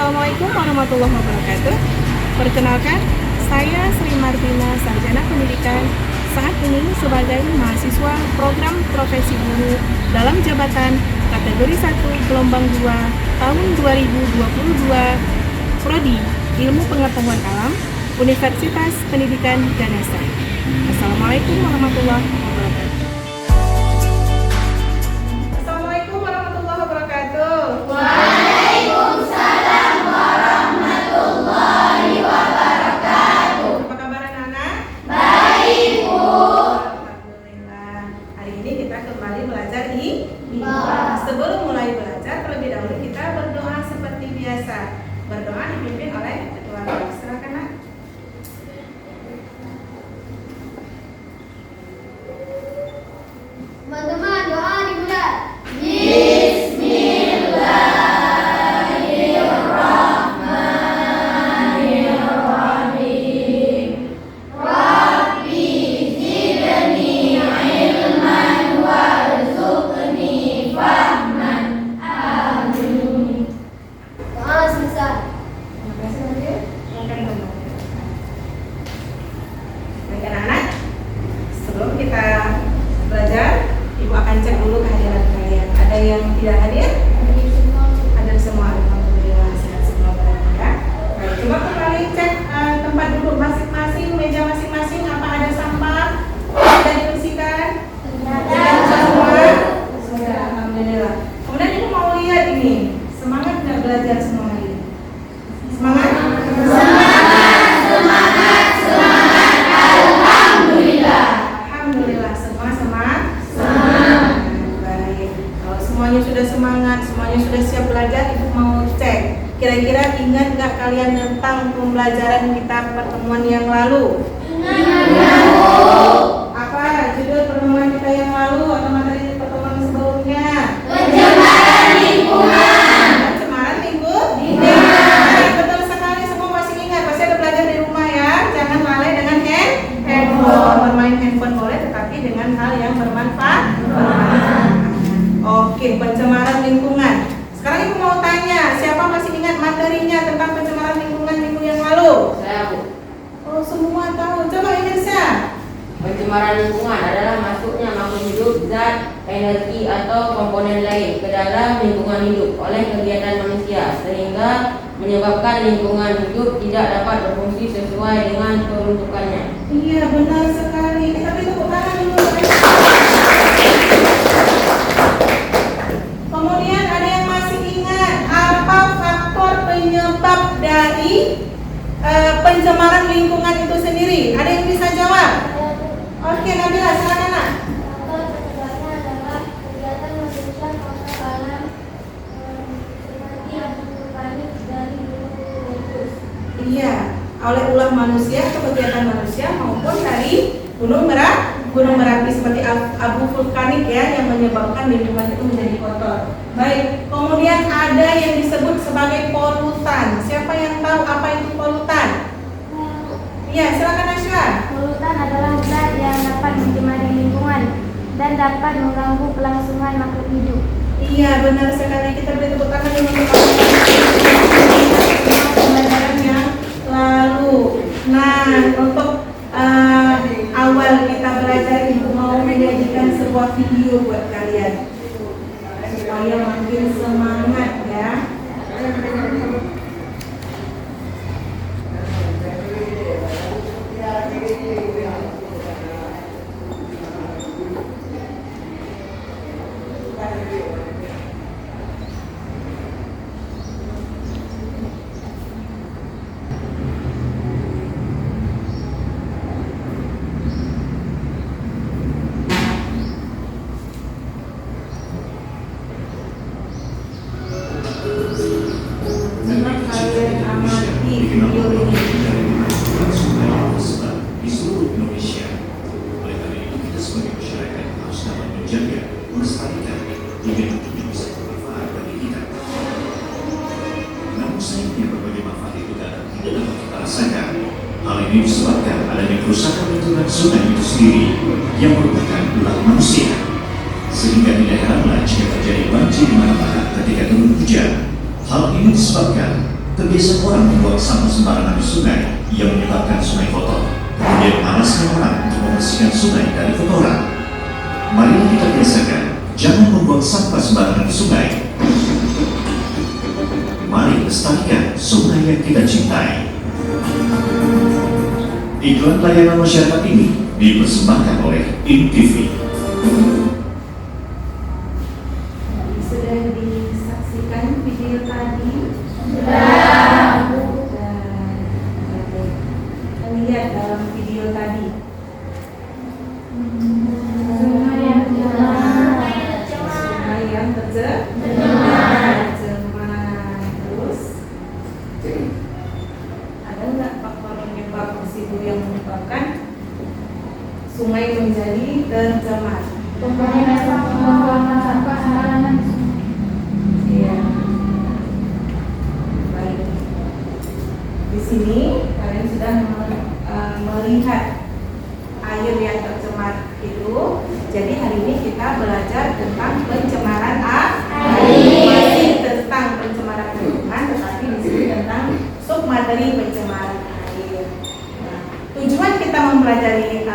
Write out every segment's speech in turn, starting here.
Assalamualaikum warahmatullahi wabarakatuh. Perkenalkan, saya Sri Martina, Sarjana Pendidikan, saat ini sebagai mahasiswa program profesi guru dalam jabatan kategori 1 gelombang 2 tahun 2022 Prodi Ilmu Pengetahuan Alam Universitas Pendidikan Ganesha. Assalamualaikum warahmatullahi wabarakatuh. Assalamualaikum warahmatullahi wabarakatuh. Waalaikumsalam warahmatullahi wabarakatuh. Apa kabar anak-anak? Baik, Bu. Alhamdulillah. Hari ini kita kembali belajar IPA. IPA. Sebelum mulai belajar, terlebih dahulu kita berdoa seperti biasa. Berdoa dipimpin oleh ketua kelas. Silakan, Nak. Teman-teman, doa dimulai. Bismillahirrahmanirrahim. Rabbi zidni ilman warzuqni fahman. Amin. Doa selesai. Terima kasih, Nabil. Silakan, Bang. Baik anak-anak, sebelum kita belajar, Ibu akan cek dulu kehadiran kalian. Ada yang tidak hadir? Ada semua, alhamdulillah sehat semua berarti ya. Baik, coba kembali cek tempat duduk masing-masing, meja masing-masing. Apa ada sampah? Sudah dibersihkan? Sudah semua? Sudah, alhamdulillah. Kemudian Ibu mau lihat ini, semangat nggak belajar semua hari ini? Semangat? Alhamdulillah. Alhamdulillah, semua semangat. Baik, kalau semuanya sudah semangat, semuanya sudah siap belajar, Ibu mau cek. Kira-kira ingat nggak kalian tentang pembelajaran kita pertemuan yang lalu? Apa judul pertemuan kita yang lalu atau materi pertemuan sebelumnya? Pencemaran lingkungan. Pencemaran lingkungan. Betul sekali, semua masih ingat. Pasti ada belajar di rumah ya. Jangan lalai dengan handphone. Bermain handphone boleh, tetapi dengan hal yang bermanfaat. Oke, pencemaran lingkungan. Sekarang Ibu mau tanya, siapa masih ingat materinya tentang pencemaran lingkungan minggu yang lalu? Saya, Bu. Oh, semua tahu. Coba Indonesia. Pencemaran lingkungan adalah masuknya makhluk hidup, zat, energi atau komponen lain ke dalam lingkungan hidup oleh kegiatan manusia sehingga menyebabkan lingkungan hidup tidak dapat berfungsi sesuai dengan peruntukannya. Iya, benar sekali. Kita beri tepuk tangan dulu. Kemudian ada yang masih ingat apa faktor penyebab dari pencemaran lingkungan itu sendiri? Ada yang bisa jawab? Oke, Nabila, silakan, Nak. Penyebabnya adalah kegiatan manusia merusak alam seperti abu vulkanik dari gunung meletus. Iya, oleh ulah manusia atau kegiatan manusia maupun dari gunung berapi seperti abu vulkanik ya yang menyebabkan lingkungan itu menjadi kotor. Baik, kemudian ada yang disebut sebagai polutan. Siapa yang tahu apa itu polutan? Iya, silakan Nasya. Polutan adalah zat yang dapat mencemari lingkungan dan dapat mengganggu kelangsungan makhluk hidup. Iya, benar sekali. Kita beri tepuk tangan untuk pembelajaran yang lalu. Nah, untuk awal kita belajar, Ibu mau menyajikan sebuah video buat kalian supaya makin semangat ya. Simak kalian amati video ini. Di seluruh Indonesia. Oleh karena itu kita sebagai masyarakat harus dapat menjaga, melestarikan, hingga nantinya bisa bermanfaat bagi kita. Namun sayangnya berbagai manfaat itu tidak dapat kita rasakan. Hal ini disebabkan adanya kerusakan lingkungan sungai itu sendiri yang merupakan ulah manusia. Sehingga tidak heranlah jika terjadi banjir di mana-mana ketika turun hujan. Hal ini disebabkan Kebiasaan orang membuang sampah sembarangan di sungai yang menyebabkan sungai kotor, kemudian malasnya orang untuk membersihkan sungai dari kotoran. Marilah kita biasakan, jangan membuang sampah sembarangan di sungai. Mari lestarikan sungai yang kita cintai. Iklan layanan masyarakat ini dipersembahkan oleh INTV. Sudah disaksikan video tadi? Lihat dalam video tadi. Sungai yang tercemar. Terus ada nggak faktor penyebab residu yang menyebabkan sungai menjadi tercemar? Pembuangan sampah sembarangan. Iya. Baik. Di sini kalian sudah melihat air yang tercemar itu. Jadi hari ini kita belajar tentang pencemaran air. Masih tentang pencemaran lingkungan, tetapi di sini tentang submateri pencemaran air. Nah, tujuan kita mempelajari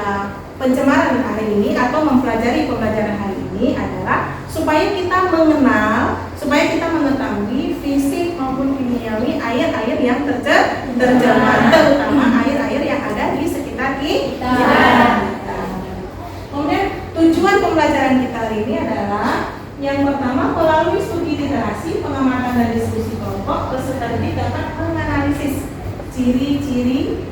pencemaran air ini atau mempelajari pembelajaran hari ini adalah supaya kita mengenal, supaya kita mengetahui fisik maupun kimiawi air-air yang tercemar, terutama air-air yang ada di sekitar kita. Kemudian tujuan pembelajaran kita hari ini adalah yang pertama, melalui studi literasi, pengamatan dan diskusi kelompok, peserta didik dapat menganalisis ciri-ciri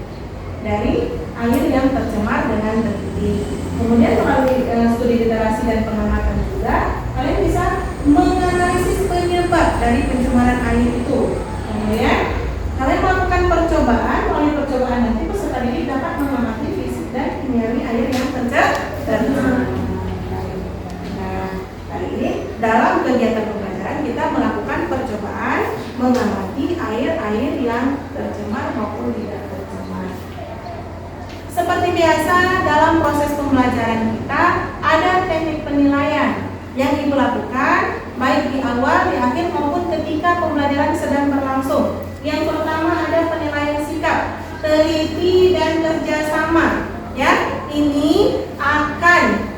dari air yang tercemar dengan teliti. Kemudian melalui studi literasi dan pengamatan juga, kalian bisa menganalisis penyebab dari pencemaran air itu. Kemudian kalian melakukan percobaan, melalui percobaan nanti peserta didik dapat mengamati fisik dan kimiawi air yang tercemar. Nah, kali ini dalam kegiatan pembelajaran kita melakukan percobaan mengamati air-air yang tercemar maupun tidak tercemar. Seperti biasa dalam proses pembelajaran kita ada teknik penilaian yang ibu lakukan baik di awal, di akhir maupun ketika pembelajaran sedang berlangsung. Yang pertama ada penilaian sikap, teliti dan kerjasama. Ya, ini akan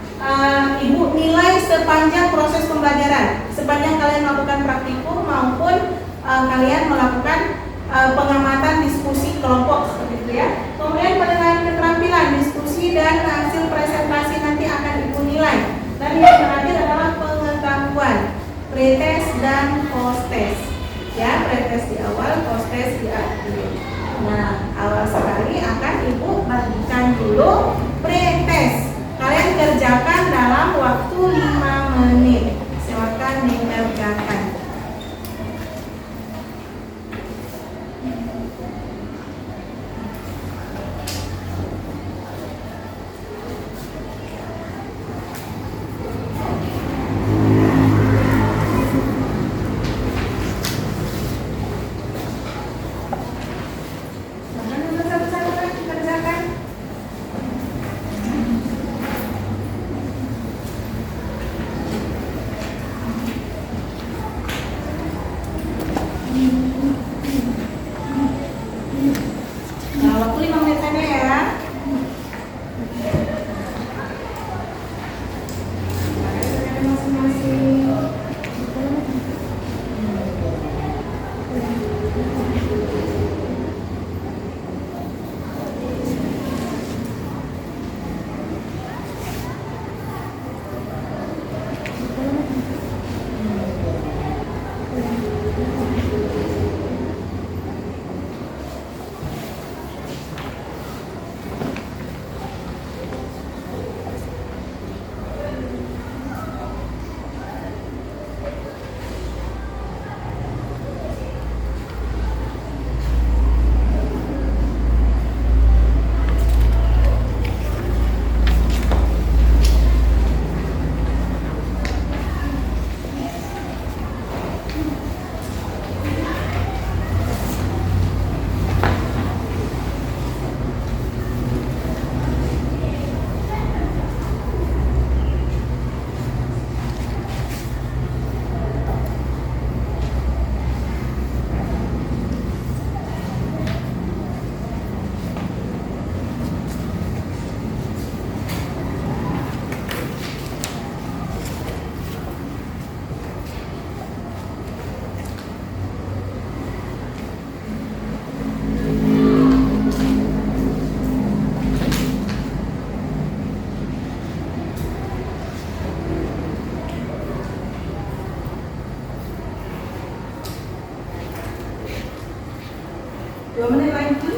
ibu nilai sepanjang proses pembelajaran, sepanjang kalian melakukan praktikum maupun kalian melakukan pengamatan diskusi kelompok seperti itu ya. Kemudian penilaian keterampilan, diskusi dan hasil presentasi nanti akan ibu nilai. Dan yang terakhir adalah pengetahuan, pretest dan post-test. Ya, pretest di awal, post-test di akhir. Nah, awal sekali akan ibu bagikan dulu pretest. Kalian kerjakan dalam waktu 5 menit. Silakan dikerjakan. 2 menit lagi.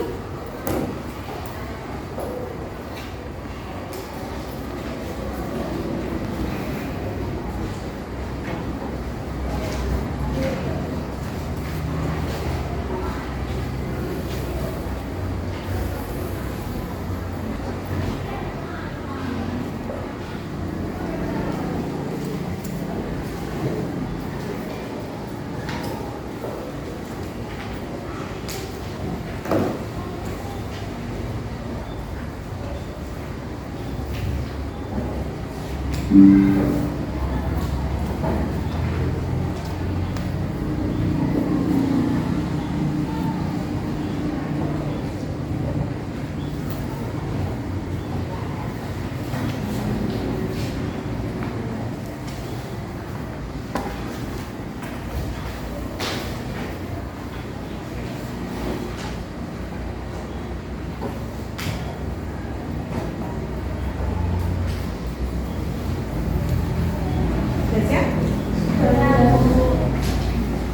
Sudah siap?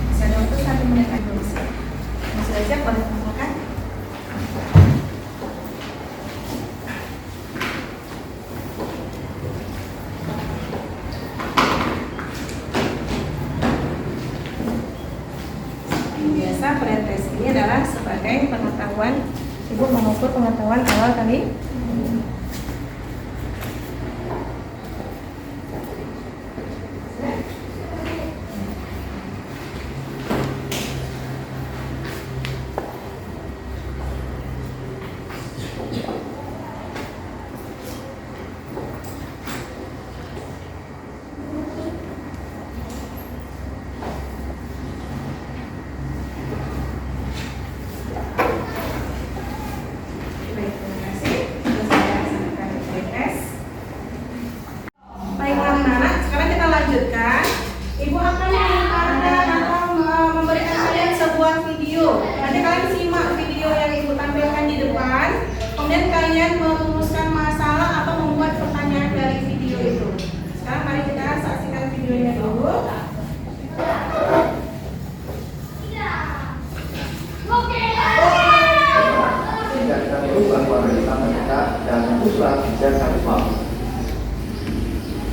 Bisa ada waktu 1 menit lagi. Sudah siap? Boleh makan? Biasa pretest ini adalah sebagai pengetahuan, ibu mengukur pengetahuan awal kali. Baik, terima kasih. Sudah saya laksanakan pretest. Baiklah anak-anak, sekarang kita lanjutkan. Ibu akan menunjukkan atau memberikan kalian sebuah video. Nanti kalian simak video yang ibu tampilkan di depan. Kemudian kalian merumuskan masalah atau membuat pertanyaan dari video itu. Sekarang mari kita saksikan videonya dulu. Tindakan perubahan warna hitam mereka dan pusat dan karisma.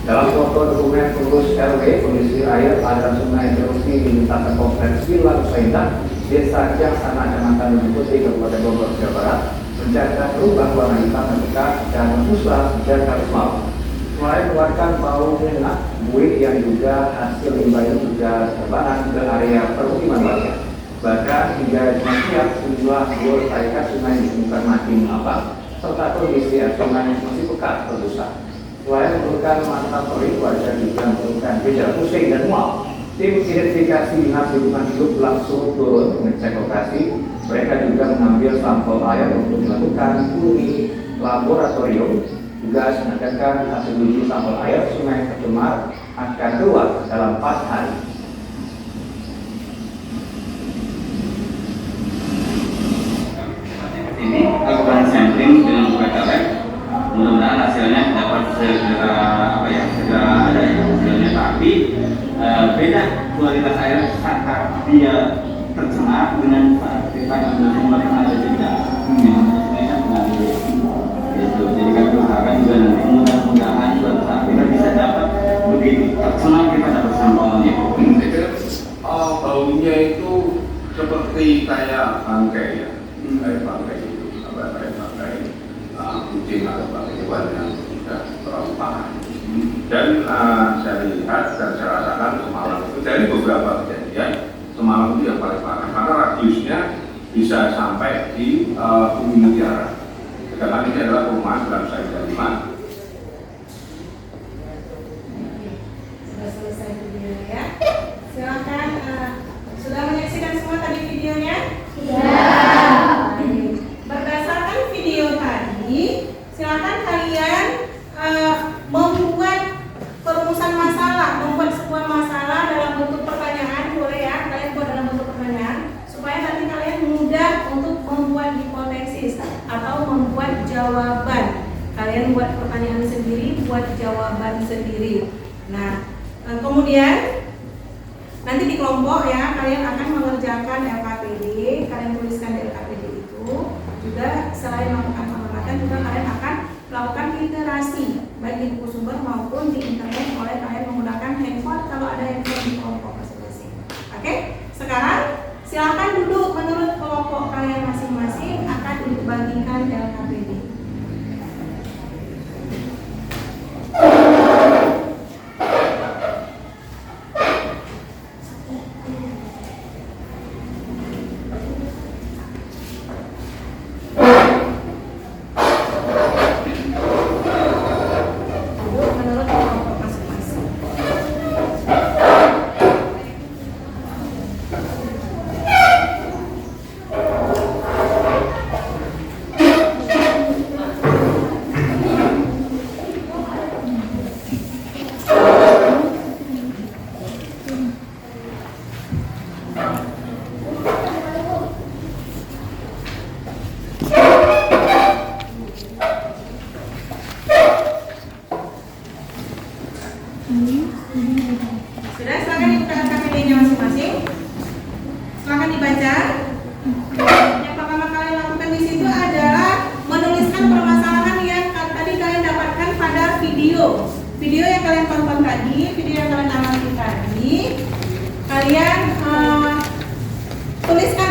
Dalam foto dokumen pengurus RW, kondisi air aliran sungai Jerusi di lintasan kompleks Villa Usaidah, Desa Jaksana, Kecamatan Gunung Putih, Kabupaten Bogor, Jawa Barat, menjaga perubahan warna hitam mereka dan pusat dan karisma. Selain mengeluarkan bau menyengat, buih yang juga hasil limbah itu juga terbanan ke area permukiman warga. Bahkan hingga Jumat siang sejumlah bor tarikan sungai ditemukan makin abang, serta kondisi air sungai masih pekat berbusa. Selain menurunkan mata polri, warga juga menurunkan gejala pusing dan mual. Tim identifikasi dinas lingkungan hidup langsung turun mengecek lokasi. Mereka juga mengambil sampel air untuk dilakukan uji laboratorium. Juga mengatakan hasil uji sampel air sungai tercemar akan keluar dalam 4 hari. Ini lakukan sampling dengan menggunakan lab. Mudah-mudahan hasilnya dapat segera ada ya hasilnya. Tapi beda kualitas air saat dia tercemar dengan saat kita menggunakan air tidak. Sebenarnya mengambil itu. Jadi kami usahakan juga nanti mudah-mudahan suatu saat kita bisa dapat begitu tercemar kita dapat sampelnya. Baunya itu seperti kayak bangkai ya, kayak bangkai itu, kayak bangkai kucing atau bangkai hewan yang sudah terlalu parah. Dan saya lihat dan saya rasakan semalam itu dari beberapa kejadian semalam itu yang paling parah karena radiusnya bisa sampai di Bumi Mutiara. Sedangkan ini adalah perumahan dalam saya 5. Sudah selesai videonya ya. Silakan, sudah menyaksikan semua tadi videonya? Baik. Berdasarkan video tadi, silakan kalian membuat perumusan masalah, membuat sebuah masalah dalam bentuk pertanyaan, boleh ya? Kalian buat dalam bentuk pertanyaan supaya nanti kalian mudah untuk membuat hipotesis atau membuat jawaban. Kalian buat pertanyaan sendiri, buat jawaban sendiri. Nah, kemudian nanti di kelompok ya, kalian akan mengerjakan LKPD, kalian tuliskan di LKPD. juga selain melakukan pengamatan juga kalian akan melakukan literasi baik di buku sumber maupun di internet oleh kalian menggunakan handphone kalau ada handphone di kelompok masing-masing. Oke, sekarang silakan duduk menurut kelompok kalian masing-masing akan dibagikan LKPD. Duduk menurut kelompok masing-masing. Sudah, silakan dibuka LKPD-nya masing-masing. Silakan dibaca. Yang pertama kalian lakukan di situ adalah menuliskan permasalahan yang tadi kalian dapatkan pada video yang kalian tonton tadi, video yang kalian amati tadi. Kalian tuliskan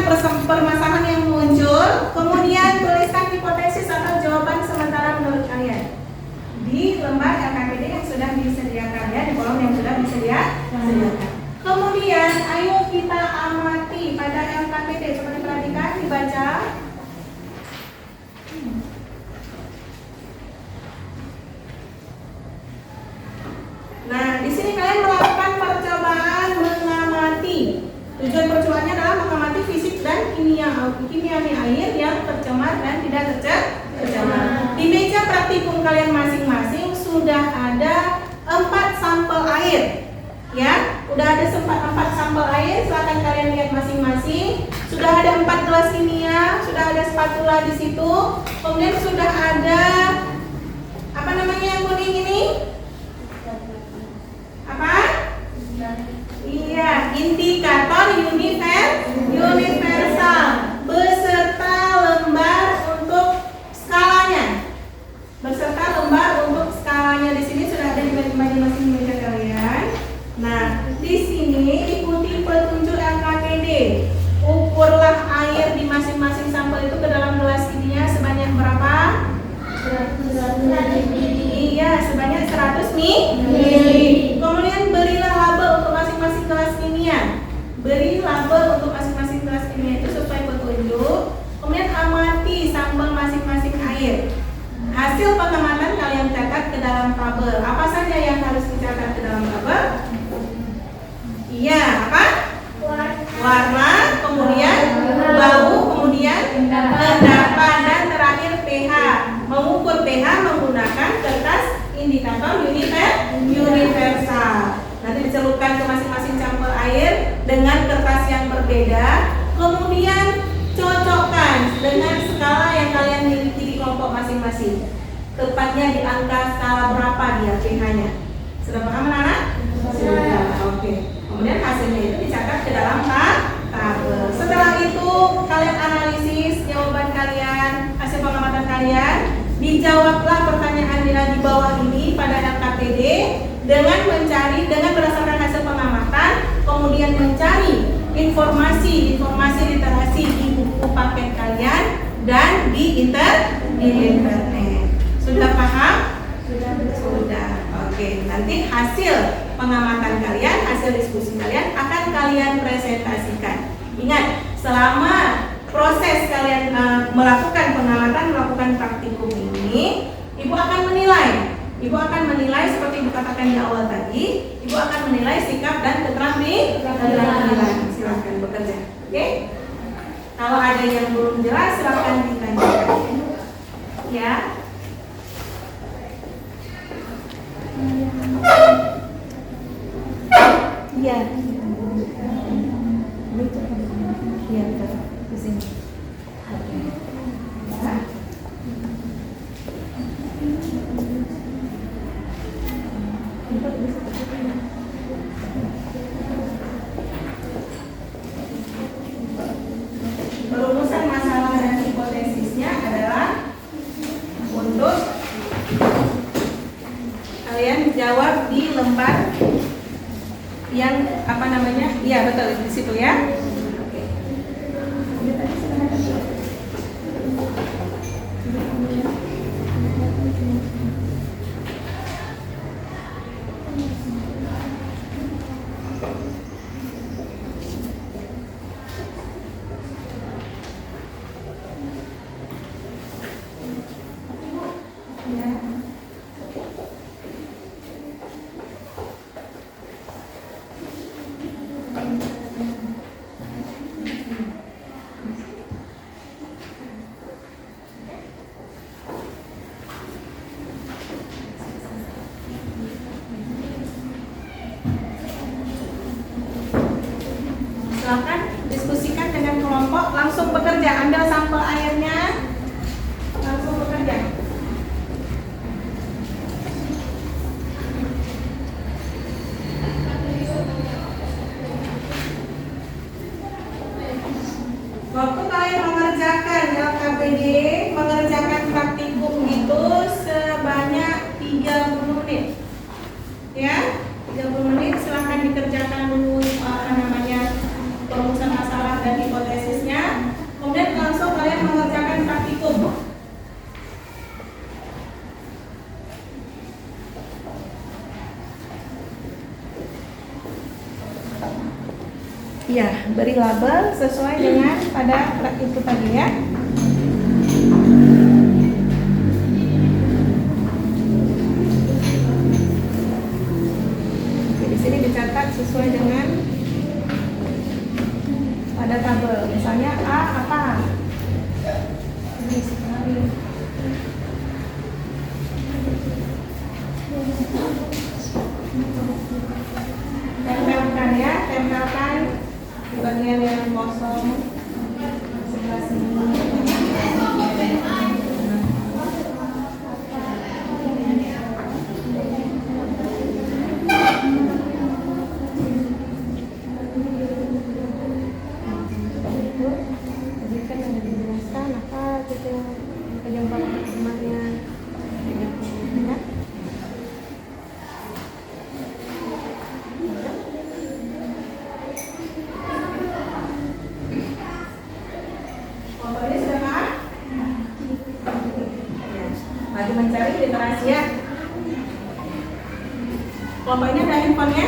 permasalahan yang muncul, kemudian tuliskan hipotesis atau jawaban sementara menurut kalian di lembar LKPD yang sudah disediakan ya, di kolom yang sudah disediakan. Kemudian ayo kita amati pada LKPD, coba diperhatikan, dibaca. Nah, di sini kalian melakukan percobaan mengamati. Tujuan percobaannya adalah mengamati fisik dan kimiawi air yang tercemar dan tidak tercemar. Di meja praktikum kalian masing-masing sudah ada 4 sampel air. Ya, udah ada 4 sampel air, silakan kalian lihat masing-masing. Sudah ada 4 gelas kimia, sudah ada spatula di situ. Kemudian sudah ada apa namanya yang kuning ini? Apa? Iya, indikator universal beserta lembar untuk skalanya. Di sini sudah ada di masing-masing meja kalian. Nah, di sini ikuti petunjuk LKPD. Ukurlah air di masing-masing sampel itu ke dalam gelas ininya sebanyak berapa? 100 ml. Iya, sebanyak 100 ml. Kemudian berilah label untuk masing-masing gelas kimia. Beri label untuk masing-masing gelas kimia itu sesuai petunjuk. Kemudian amati sampel masing-masing air. Hasil pengamatan kalian catat ke dalam tabel. Apa saja yang harus dicatat ke dalam tabel? Iya, apa? Warna, kemudian bau, kemudian endapan, dan terakhir pH. Mengukur pH menggunakan kertas indikator universal. Nanti dicelupkan ke masing-masing sampel air dengan kertas yang berbeda. Kemudian cocokkan dengan skala yang kalian miliki di kelompok masing-masing. Tepatnya di angka skala berapa dia pH-nya. Sudah paham anak-anak? Sudah. Oke. Kemudian hasilnya itu dicatat ke dalam tabel. Setelah itu kalian analisis jawaban kalian, hasil pengamatan kalian. Dijawablah pertanyaan di bawah ini pada LKPD dengan berdasarkan hasil pengamatan, kemudian mencari informasi literasi di buku paket kalian dan di internet. Sudah paham? Sudah. Oke, nanti hasil pengamatan kalian, hasil diskusi kalian akan kalian presentasikan. Ingat, selama proses kalian melakukan pengamatan, melakukan praktikum ini, Ibu akan menilai. Ibu akan menilai seperti Ibu katakan di awal tadi. Ibu akan menilai sikap dan keterampilan. Silakan bekerja. Oke? Kalau ada yang belum jelas, silakan ditanyakan. Ya. Iya. Iya, betul. Di sini. Oke. Ya. Perumusan masalah dan hipotesisnya Iya betul di situ ya. Oke. Silakan diskusikan dengan kelompok, langsung bekerja, ambil sampel airnya, langsung bekerja. Waktu kalian mengerjakan LKPD, mengerjakan praktikum itu sebanyak 30 menit. Ya, 30 menit silahkan dikerjakan dulu perumusan masalah dan hipotesisnya. Kemudian langsung kalian mengerjakan praktikum. Ya, beri label sesuai dengan pada itu tadi ya. Oke, di sini dicatat sesuai dengan pada tabel. Misalnya A apa? Ini sekali. Tempelkan ya, tempelkan di bagian yang kosong sebelah sini. Tadi kan ada dijelaskan apa gitu penyebab maksimalnya. Ya. Fotonya sudah kan? Lagi mencari literasi ya. Kelompoknya ada handphonenya?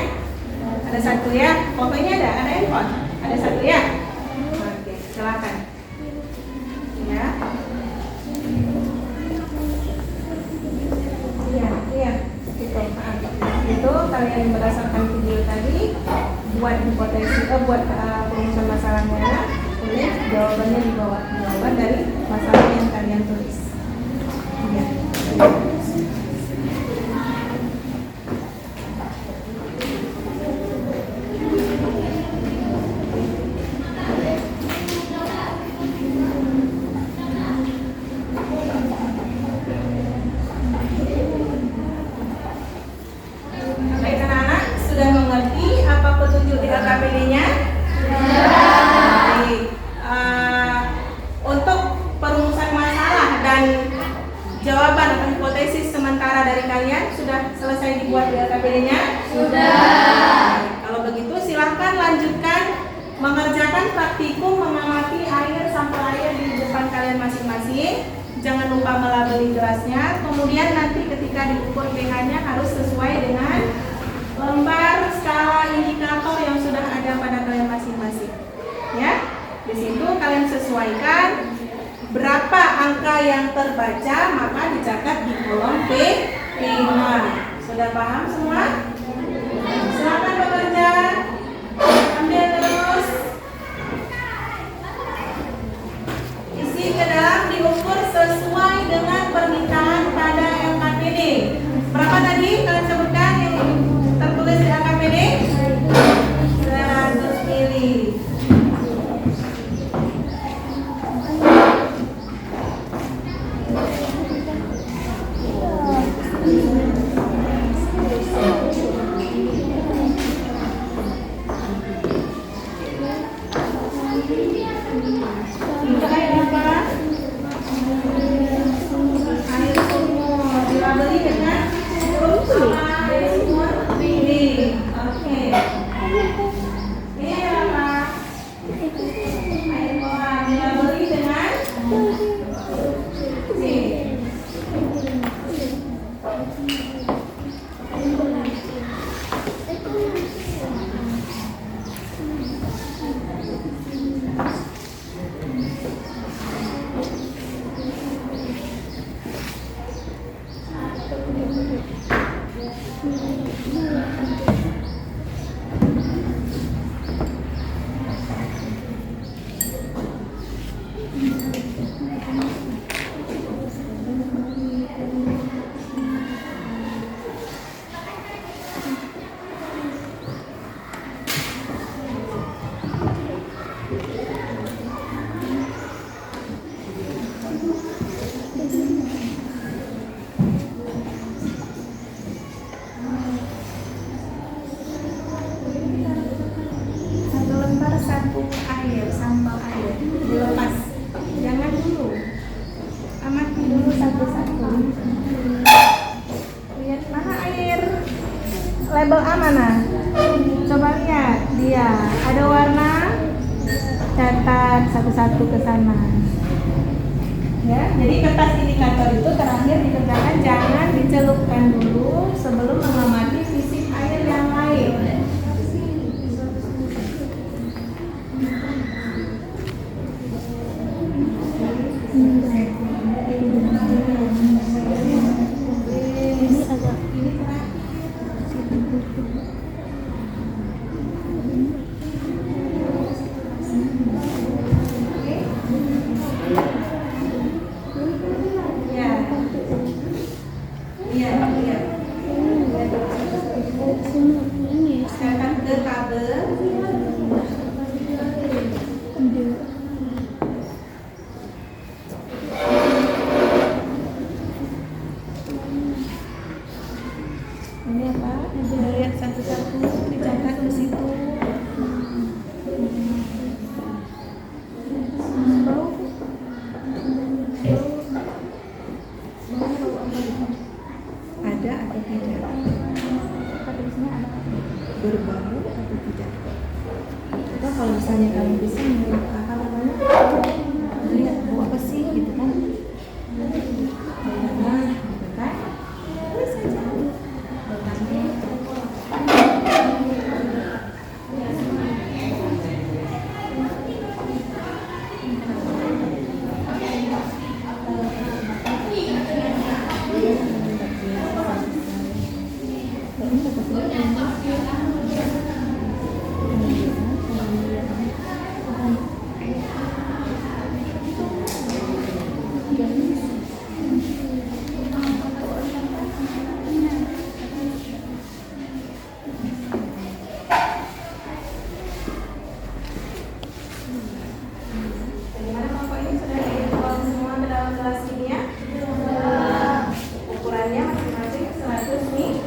Ada satu ya. Fotonya ada handphone? Ada satu ya. Oke, silakan. Ya. Iya. Gitu. Itu kalian berdasarkan video tadi buat hipotesis, buat perumusan masalahnya. Tulis jawabannya di bawah, jawaban dari masalah yang kalian tulis. Ya. Baik anak-anak, sudah mengerti apa petunjuk di LKPD-nya? Baik. Untuk perumusan masalah dan jawaban atau hipotesis sementara dari kalian sudah selesai dibuat di LKPD-nya? Sudah. Kalau begitu silahkan lanjutkan mengerjakan praktikum mengamati air sampel air di depan kalian masing-masing. Jangan lupa melabeli gelasnya. Kemudian nanti ketika diukur pH-nya harus sesuai dengan lembar skala indikator yang sudah ada pada kalian masing-masing. Ya, di situ kalian sesuaikan berapa angka yang terbaca, maka dicatat di kolom P5. Sudah paham semua? Silakan bekerja. Ambil terus. Isi ke dalam diukur sesuai dengan permintaan pada LKPD. Berapa tadi kalian sebutkan yang tertulis di LKPD? 100 mili. Air sumur dilabeli dengan huruf label A mana? Coba lihat dia. Ada warna, catat satu-satu ke sana. Ya, jadi kertas indikator itu terakhir dikerjakan, jangan dicelupkan dulu sebelum mengamati fisik air yang lain. Sekarang ke tabel. Ini apa? Lihat satu-satu, dicatat di situ. Ada atau tidak? Berbau atau tidak? Atau kalau misalnya kalian bisa menurut kakak namanya, lihat bau apa sih gitu kan? Nah, gitu kan? Tulis aja. Letaknya. Bagaimana Bapak ini sudah dibuat semua ke dalam gelas ini ya? Ukurannya masing-masing 100 ml.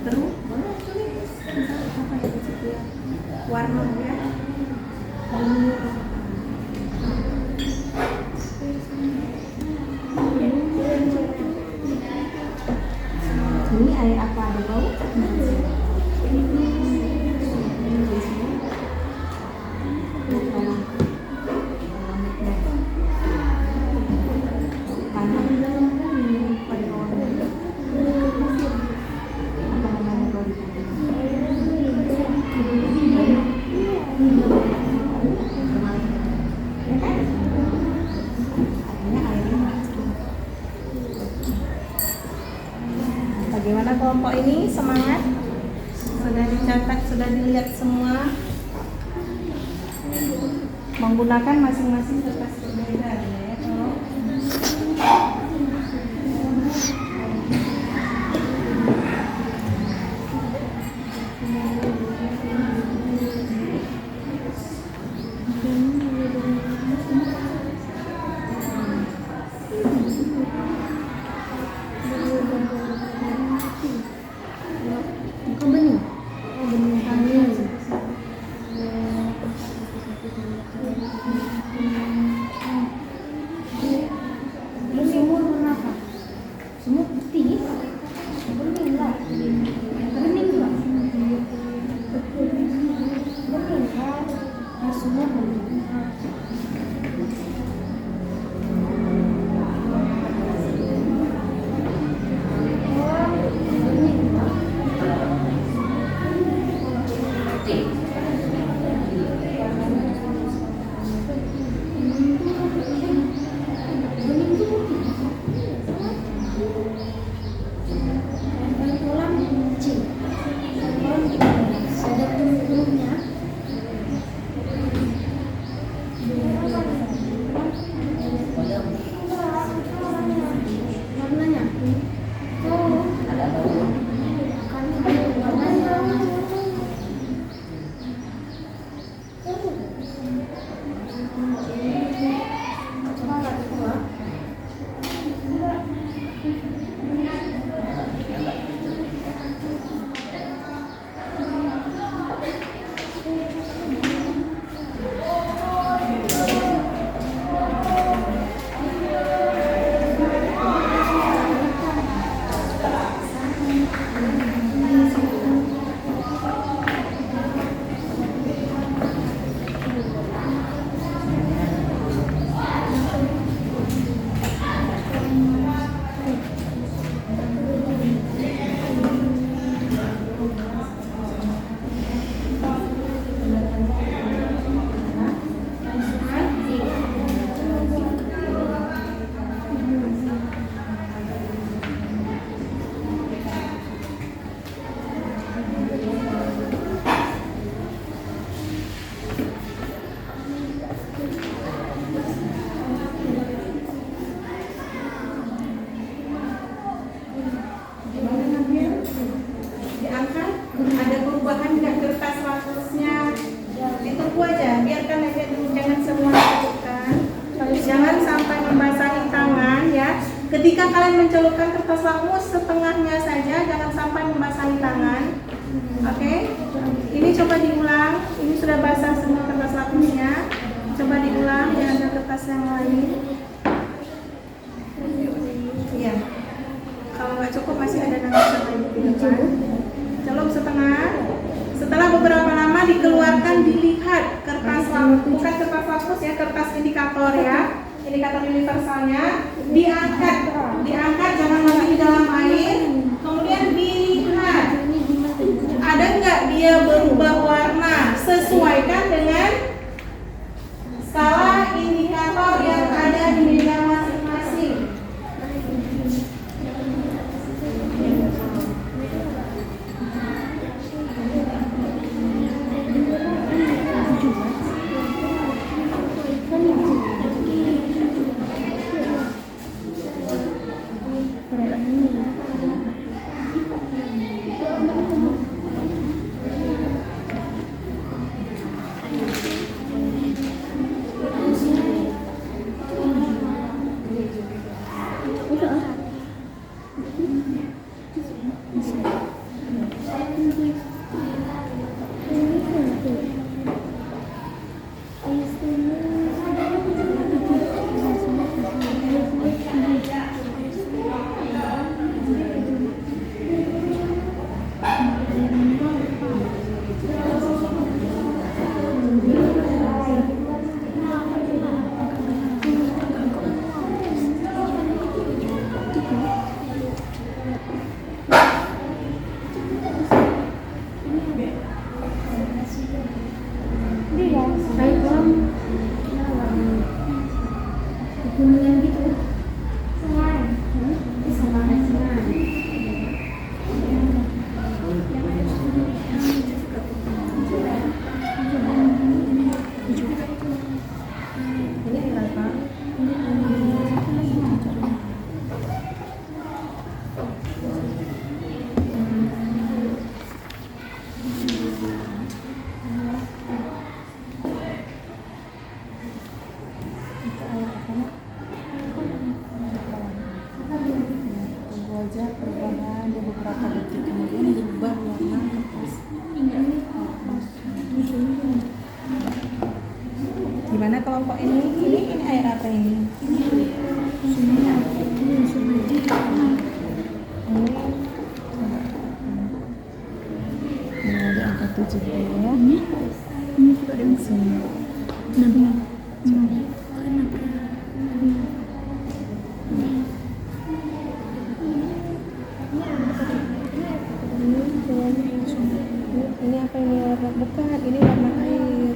Terus boleh tulis misalnya apa ya di situ ya, warnanya. Ini air apa, ada bau? Bagaimana kelompok ini? Semangat? Sudah dicatat, sudah dilihat semua? Menggunakan masing-masing kertas berbeda ya. perubahan nggak kertas lapusnya? Ditunggu aja, biarkan aja dulu, jangan semua dicelupkan. Jangan sampai membasahi tangan ya. Ketika kalian mencelupkan kertas lapus setengahnya saja, jangan sampai membasahi tangan. Oke? Ini coba diulang. Ini sudah basah semua kertas lapusnya. Coba diulang, jangan ada kertas yang lain. Iya. Kalau nggak cukup masih ada nangis yang lain di depan. Celup setengah. Setelah beberapa lama dikeluarkan, dilihat kertas lapus, bukan kertas lapus ya, kertas indikator ya, indikator universalnya, diangkat, jangan mati di dalam air, kemudian dilihat ada nggak dia berubah warna, sesuaikan dengan skala indikator yang ada di meja masing-masing. Gimana kelompok ini? Ini air apa ini? Ini ada angka 7 ya. Ini juga ada di sini. Ini apa ini warna? Bukan, ini warna air.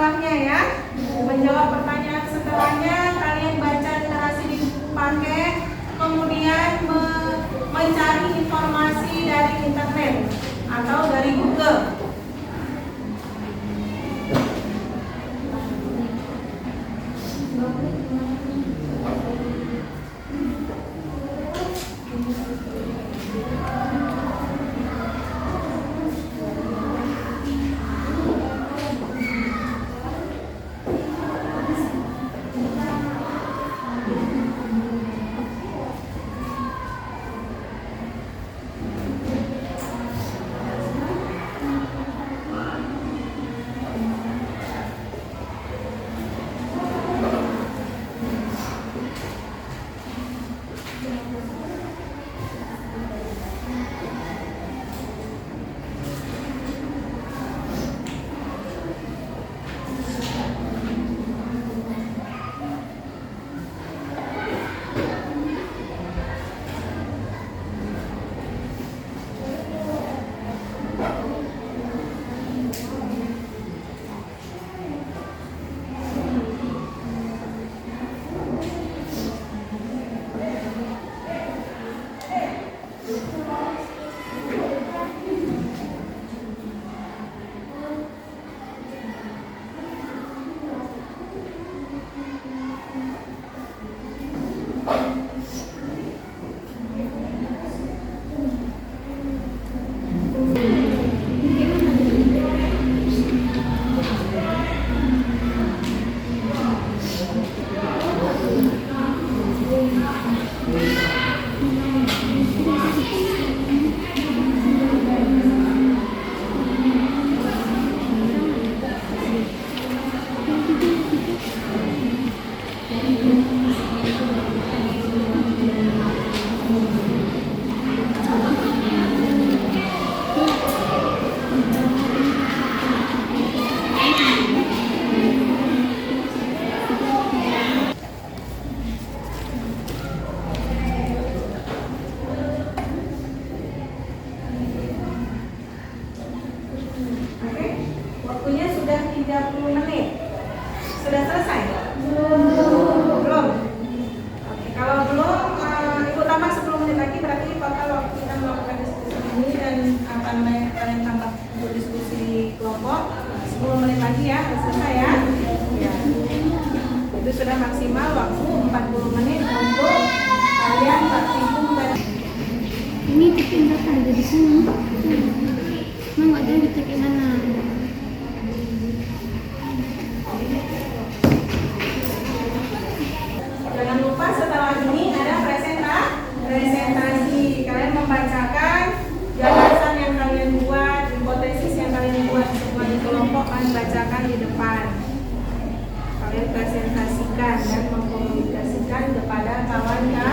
setelahnya ya. Menjawab pertanyaan setelahnya, kalian baca literasi dipakai, kemudian mencari informasi dari internet atau dari Google. Oke, waktunya sudah 30 menit. Sudah selesai? Belum. Oke, kalau belum, Ibu tambah 10 menit lagi, berarti total waktu kita melakukan diskusi ini dan kalian tambah untuk diskusi kelompok 10 menit lagi ya, harus selesai ya. Ya. Itu sudah maksimal waktu 40 menit untuk kalian berhitung dan Ini titik berapa ada di sini? Emang nggak tahu titik mana? jangan lupa setelah ini ada presentasi. Kalian membacakan gagasan yang kalian buat, hipotesis yang kalian buat semua di kelompok, kalian bacakan di depan. Kalian presentasikan dan mengkomunikasikan kepada kawan ya.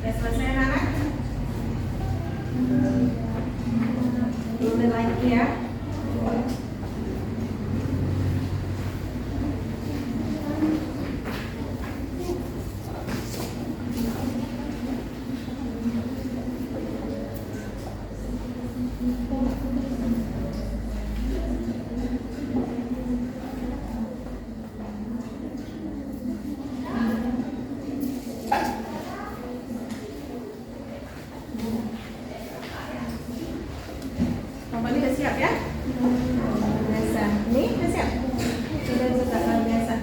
Udah selesai anak? Udah lagi ya. Komponi udah siap ya? Biasa. Ini udah siap? Sudah juga luar biasa.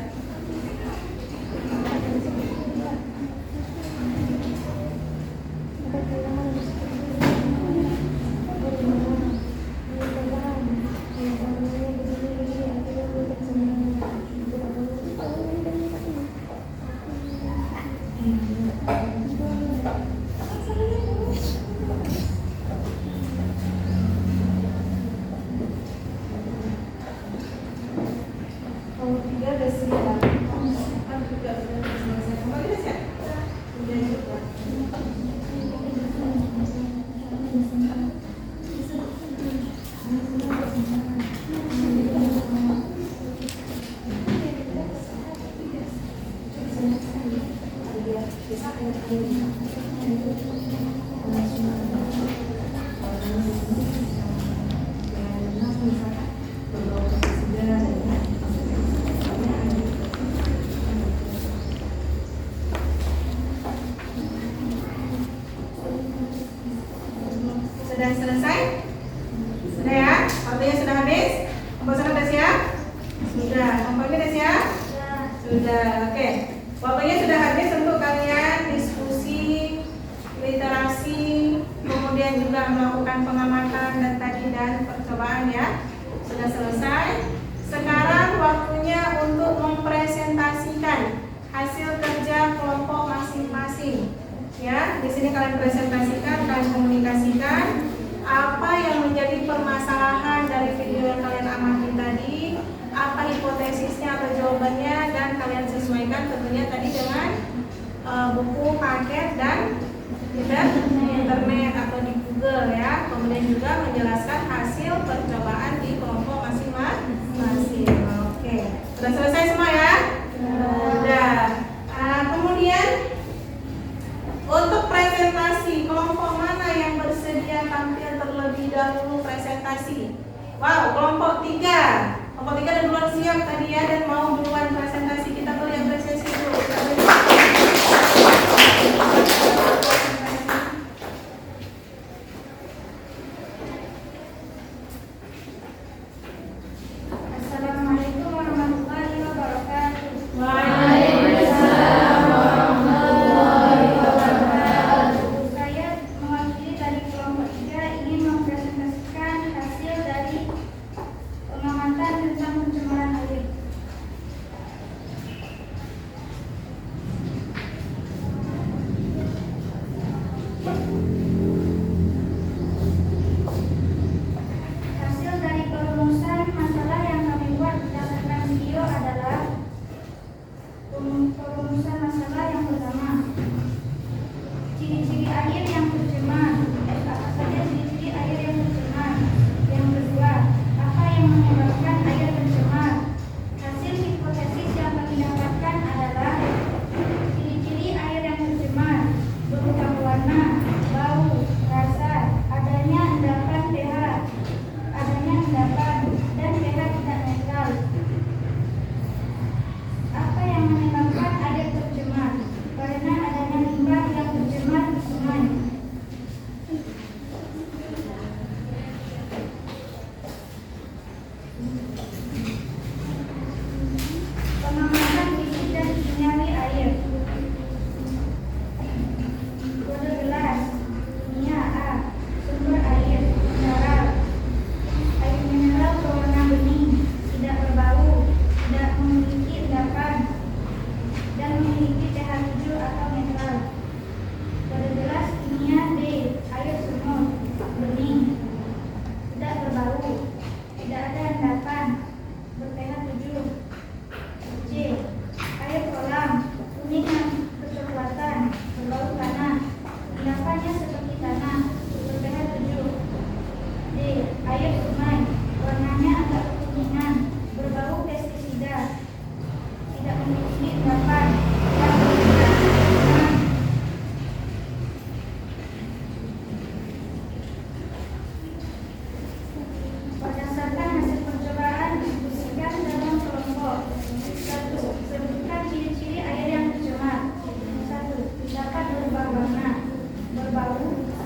Kalau tiga udah siap. Kan juga udah selesai. Komponi udah siap? Udah juga. Sudah selesai? Sudah ya? Waktunya sudah habis? Komposer udah siap? Sudah. Komposer udah siap? Sudah. Oke. Waktunya sudah habis untuk kalian diskusi, literasi, kemudian juga melakukan pengamatan dan percobaan ya. Sudah selesai. Sekarang waktunya untuk mempresentasikan hasil kerja kelompok masing-masing. Ya, di sini kalian presentasikan, kalian komunikasikan apa yang menjadi permasalahan dari video yang kalian amati tadi, apa hipotesisnya atau jawabannya, dan kalian sesuaikan tentunya tadi dengan buku, paket, dan internet atau di Google ya. Kemudian juga menjelaskan hasil percobaan di kelompok masing-masing. Oke, sudah selesai semua ya? Sudah. Kemudian untuk presentasi kelompok mana yang dahulu presentasi. Wow, kelompok 3. Kelompok 3 udah duluan siap tadi ya dan mau duluan presentasi. Kita boleh apresiasi dulu. Assalamualaikum warahmatullahi wabarakatuh. Waalaikumsalam warahmatullahi wabarakatuh. Saya mewakili dari kelompok 3 ingin mempresentasikan hasil dari pengamatan tentang pencemaran air. Hasil dari perumusan masalah yang kami buat berdasarkan video adalah perumusan masalah yang pertama, ciri-ciri air yang tercemar. Apa saja ciri-ciri air yang tercemar? Yang kedua, apa yang menyebabkan air tercemar? Hasil hipotesis yang kami dapatkan adalah ciri-ciri air yang tercemar berupa warna, bau, rasa, adanya endapan pH, dan pH tidak netral. Apa yang menyebabkan air tercemar? Karena adanya limbah yang tercemar di sungai. Pengamatan fisik dan kimiawi air. Kode gelas, kimia A, sumber air, mineral. Air mineral berwarna bening, tidak berbau, tidak memiliki endapan, dan memiliki pH 7 atau netral. Kode gelas kimia D, air sumur, bening, tidak berbau, tidak ada endapan, ber-pH 7. C, air kolam, kuning dan kecoklatan, berbau tanah, endapannya seperti tanah, ber-pH 7. D, air sungai, warnanya agak kekuningan, berbau pestisida, tidak memiliki endapan, tidak memiliki kandungan. Berdasarkan hasil percobaan, diskusikan dalam kelompok. 1. Sebutkan ciri-ciri air yang tercemar. 1. Dapat berubah warna, berbau,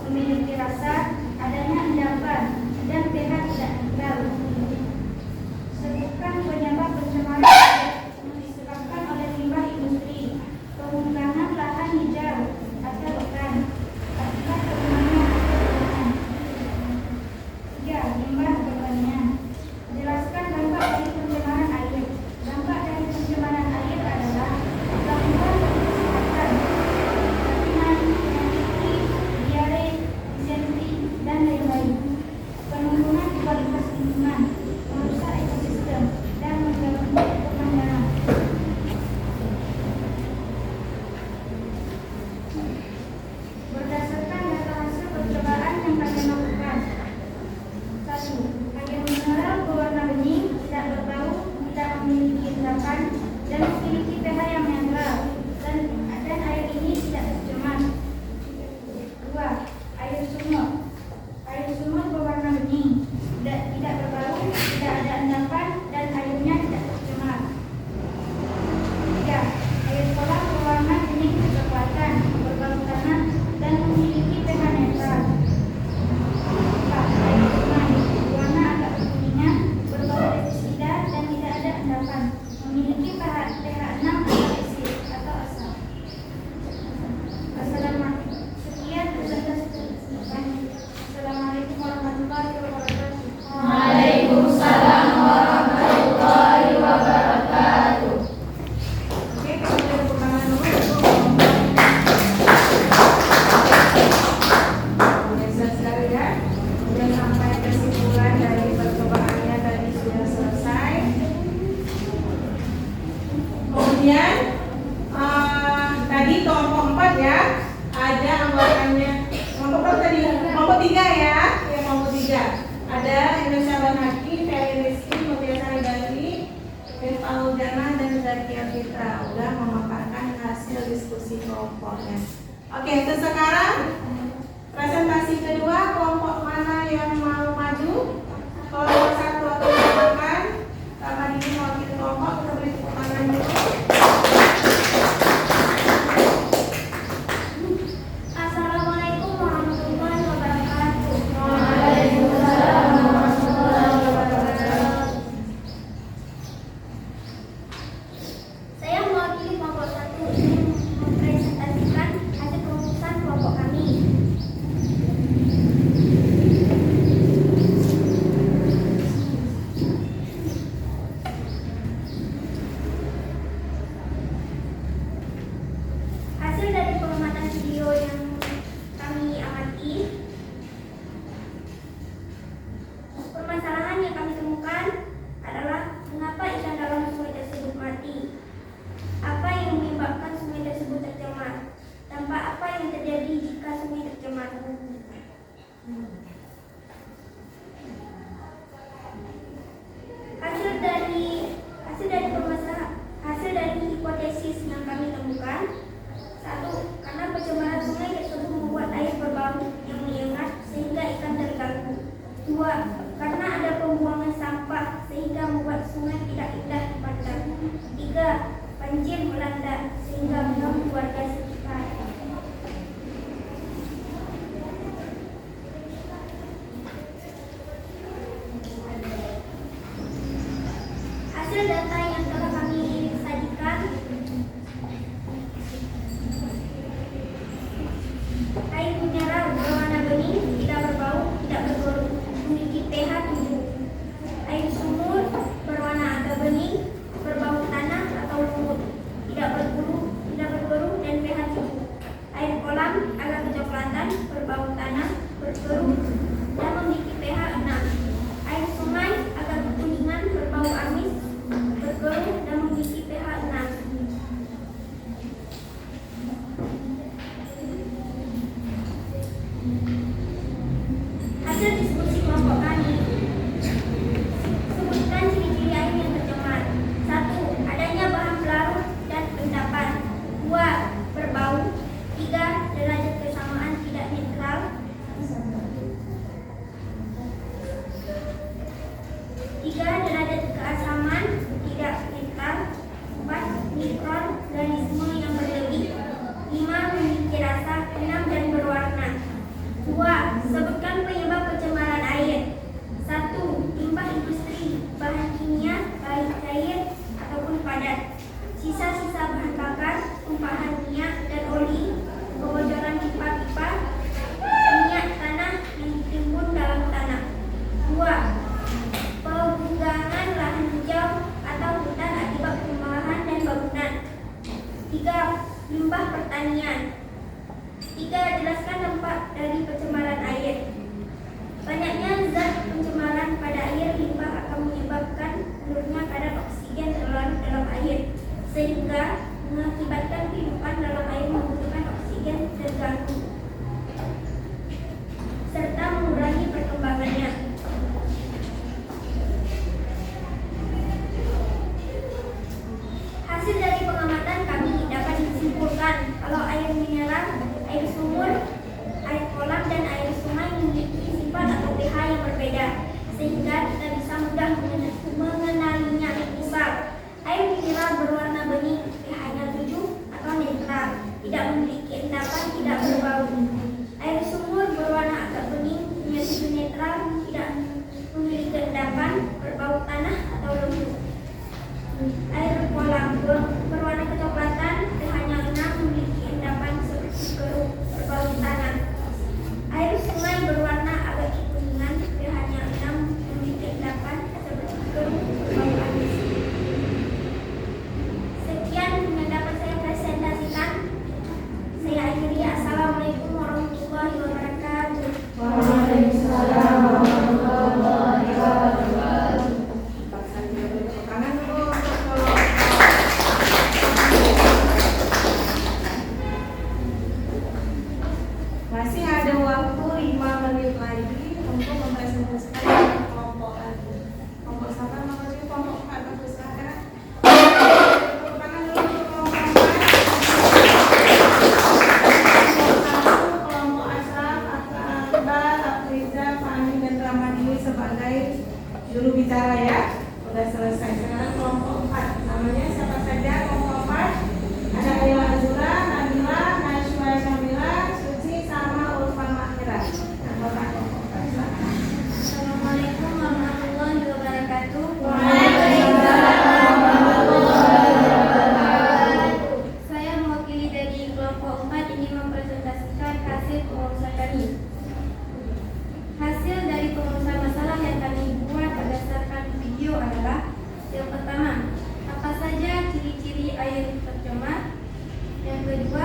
memiliki rasa, adanya endapan, dan pH tidak netral. Sebutkan penyebab pencemaran yang disebabkan oleh limbah industri, pembakaran lahan hijau atau hutan, akibat perumahan atau bangunan. 3. Limbah pertanian. Jelaskan dampak dari pencemaran air. Dampak dari pencemaran air adalah gangguan bagi kesehatan, keracunan, penyakit, diare, disentri, dan lain-lain. Penurunan kualitas lingkungan, merusak ekosistem, dan mengganggu pemandangan. Berdasarkan data hasil percobaan yang kami lakukan. 1. Air mineral berwarna bening, tidak berbau, tidak memiliki endapan, dan memiliki pH yang netral, dan air ini tidak tercemar. 2. Air sumur. Air sumur berwarna bening, tidak berbau, tidak ada endapan, dan airnya tidak tercemar. 3. Air kolam berwarna bening kecoklatan, berbau tanah, dan memiliki pH netral. 4. Air sungai, warna agak kekuningan, berbau pestisida, dan tidak ada endapan, memiliki pH 6 atau asid atau asam. Sekian presentasi. Assalamualaikum warahmatullahi wabarakatuh. Waalaikumsalam warahmatullahi wabarakatuh. Oke, kita boleh tepuk tangan dulu. Biasa sekali ya. Sudah sampai kesimpulan dari percobaannya tadi sudah selesai. Kemudian tadi kelompok 4 ya, ada anggarannya. Kelompok berapa tadi? Kelompok 3 ya. Ya, kelompok 3. Ada Indonesia Banhaki, Ferry Rizky, Mutia Sari Gali, Eva Udana, dan Zakia Fitra udah memaparkan hasil diskusi kelompoknya. Oke, terus sekarang presentasi kedua, kelompok mana yang mau Hasil diskusi kelompok kami. Sebutkan ciri-ciri air yang tercemar. 1. Adanya bahan pelarut dan endapan. 2. Berbau. 3. Derajat kesamaan tidak netral. 3. Derajat keasaman tidak netral. 4. Mikron organisme yang berlebih. 5. Memiliki rasa. 6. Dan berwarna. 2. Sebutkan penyebab pencemaran air. 1. Limbah industri, bahan kimia, baik cair ataupun padat, sisa-sisa bahan bakar, tumpahan minyak dan oli, kebocoran pipa-pipa, minyak tanah yang ditimbun dalam tanah. 2. Penggunaan lahan hijau atau hutan akibat perumahan dan bangunan. 3. Limbah pertanian. 3. Jelaskan dampak dari pencemaran air. Banyaknya zat pencemaran pada air limbah akan menyebabkan menurunnya kadar oksigen terlarut dalam air, sehingga mengakibatkan kehidupan dalam air membutuhkan oksigen terganggu, serta mengurangi perkembangannya. Hasil dari pengamatan kami dapat disimpulkan kalau air mineral, air sumur, air kolam, dan air sungai memiliki sifat atau pH yang berbeda, sehingga kita bisa mudah mengenalinya. Misal, air mineral berwarna bening, pH-nya 7 atau netral, tidak memiliki endapan, tidak berbau. Air sumur berwarna agak bening, punya suhu netral, tidak memiliki endapan, berbau tanah atau lembu. Air kolam berwarna kecoklatan, pH-nya 6, memiliki endapan seperti keruk, berbau tanah. Air sungai berwarna agak kekuningan, pH-nya 6, memiliki endapan seperti keruk, berbau amis. Sekian yang dapat saya presentasikan. Saya akhiri. Assalamualaikum warahmatullahi wabarakatuh. Waalaikumsalam warahmatullahi wabarakatuh. Paksa kita tepuk tangan dulu. Masih ada waktu 5 menit lagi untuk mempresentasikan kelompok lagi. Kelompok siapa namanya? Kelompok 4. Bagus, silakan. Tepuk tangan dulu untuk kelompok 4. Kelompok Ashraf, Iqbal, Afriza, Fahmi, dan Ramadi sebagai juru bicara ya. Sudah selesai. Sekarang kelompok 4. Namanya siapa saja kelompok 4? Ada Ayla Azura, Nabila, Najwa Syamila, Suci, sama Ulfan Makhira. Anggota kelompok 4. Silakan. Assalamualaikum warahmatullahi wabarakatuh. Saya mewakili dari kelompok 4 ini mempresentasikan hasil pengurusan kami. Hasil dari pengurusan masalah yang kami buat berdasarkan video adalah: yang pertama, apa saja ciri-ciri air tercemar; yang kedua,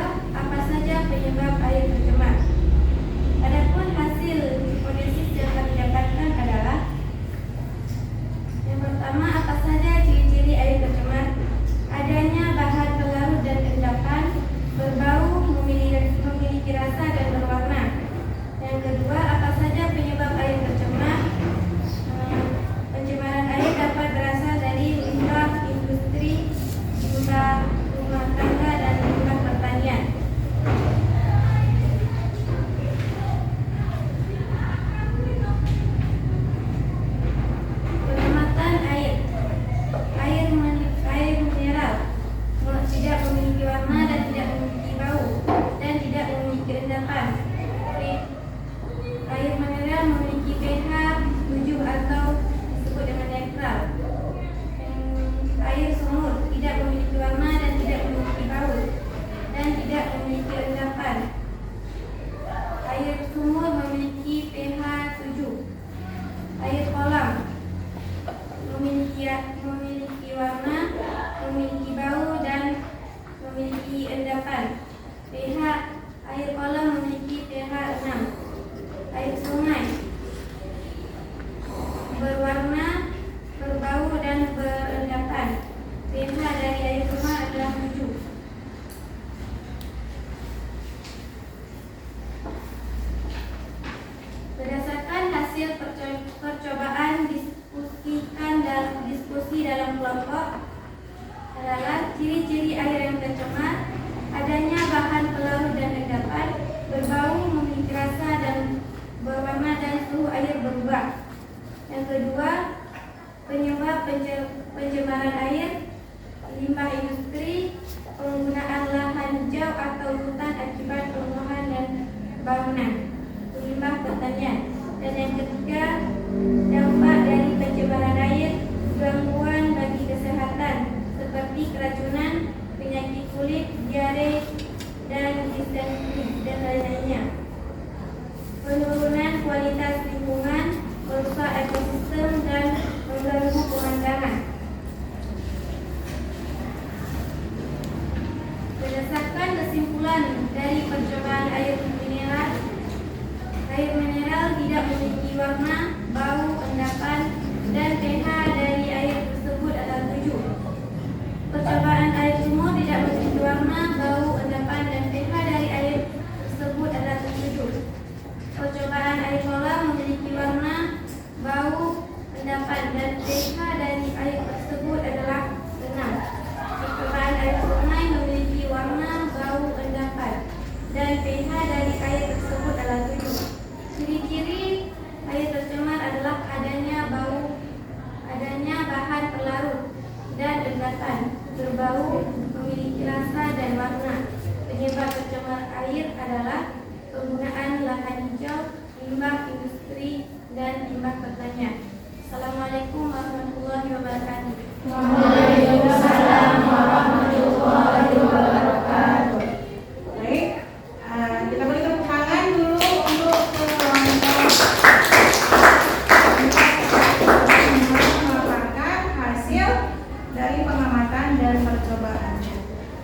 interaksi dalam kelompok adalah ciri-ciri air yang tercemar, adanya bahan pelarut dan endapan, berbau, memiliki rasa dan berwarna dan suhu air berubah. Yang kedua, penyebab pencemaran air, limbah industri, penggunaan lahan hijau atau hutan akibat pembuangan dan bangunan, limbah pertanian. Dan yang ketiga, dampak dari pencemaran air, gangguan bagi kesehatan seperti keracunan, penyakit kulit, diare, dan disentri dan lain-lainnya. Penurunan kualitas lingkungan, merusak ekosistem dan mengganggu pemandangan. Berdasarkan kesimpulan dari percobaan air mineral tidak memiliki warna, bau, endapan, dan pH dari air tersebut adalah 7. Percobaan air sumur tidak memiliki warna, bau, endapan, dan pH dari air tersebut adalah 7. Percobaan air kolam memiliki warna, bau, endapan, dan pH dari air tersebut adalah 6. Percobaan air sungai memiliki warna, bau, endapan, dan pH dari air tersebut adalah 7. Ciri-ciri air tercemar adalah adanya bau, adanya bahan pelarut dan endapan, berbau, memiliki rasa dan warna. Penyebab tercemar air adalah penggunaan lahan hijau, limbah industri, dan limbah pertanian. Assalamualaikum warahmatullahi wabarakatuh. Waalaikumsalam warahmatullahi wabarakatuh. Baik, kita beri tepuk tangan dulu untuk memaparkan hasil dari pengamatan dan percobaannya.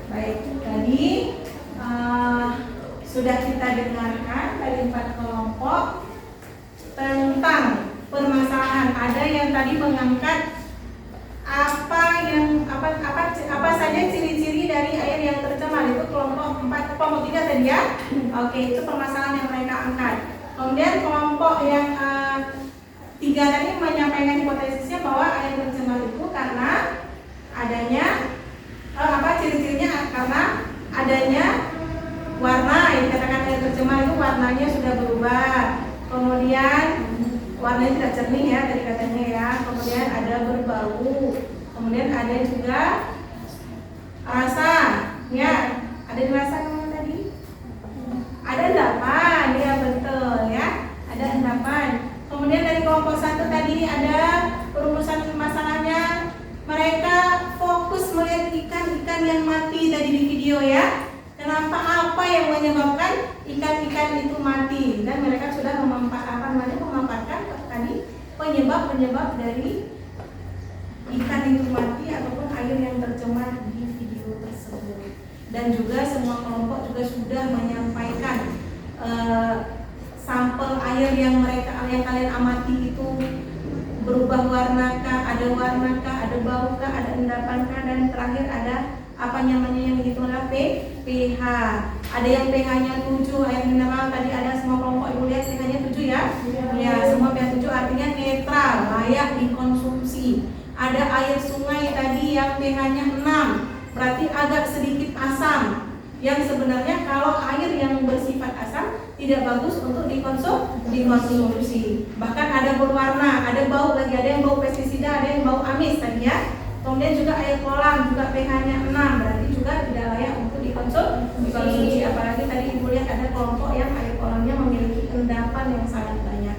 Baik, tadi sudah kita dengarkan dari 4 kelompok tentang permasalahan. Ada yang tadi mengangkat apa saja ciri-ciri dari air yang tercemar. Itu kelompok 4, kelompok 3 tadi ya. Oke, itu permasalahan yang mereka angkat. Kemudian kelompok yang 3 tadi menyampaikan hipotesisnya bahwa air tercemar itu karena adanya ciri-cirinya karena adanya warna. Yang dikatakan air tercemar itu warnanya sudah berubah. Kemudian warnanya tidak jernih ya tadi katanya ya. Kemudian ada berbau. Kemudian ada juga rasa ya. Ada rasa kemana tadi? Ada endapan ya, betul ya. Ada endapan. Kemudian dari kelompok 1 tadi ada perumusan masalahnya. Mereka fokus melihat ikan-ikan yang mati tadi di video ya. Kenapa, apa yang menyebabkan ikan-ikan itu mati, dan mereka sudah memaparkan tadi penyebab dari ikan itu mati ataupun air yang tercemar di video tersebut. Dan juga semua kelompok juga sudah menyampaikan sampel air yang kalian amati itu berubah warnakah, ada warnakah, ada baukah, ada endapankah, dan terakhir ada yang dihitung adalah pH. Ada yang pH-nya 7, air mineral tadi ada semua kelompok ibu lihat pH-nya 7 ya. Ya, semua pH 7 artinya netral, layak dikonsumsi. Ada air sungai tadi yang pH-nya 6, berarti agak sedikit asam. Yang sebenarnya kalau air yang bersifat asam tidak bagus untuk dikonsumsi. Bahkan ada berwarna, ada bau lagi, ada yang bau pestisida, ada yang bau amis tadi ya. Kemudian juga air kolam juga pH-nya 6, berarti juga tidak layak untuk dikonsumsi. Apalagi tadi ibu lihat ada kelompok yang air kolamnya memiliki endapan yang sangat banyak.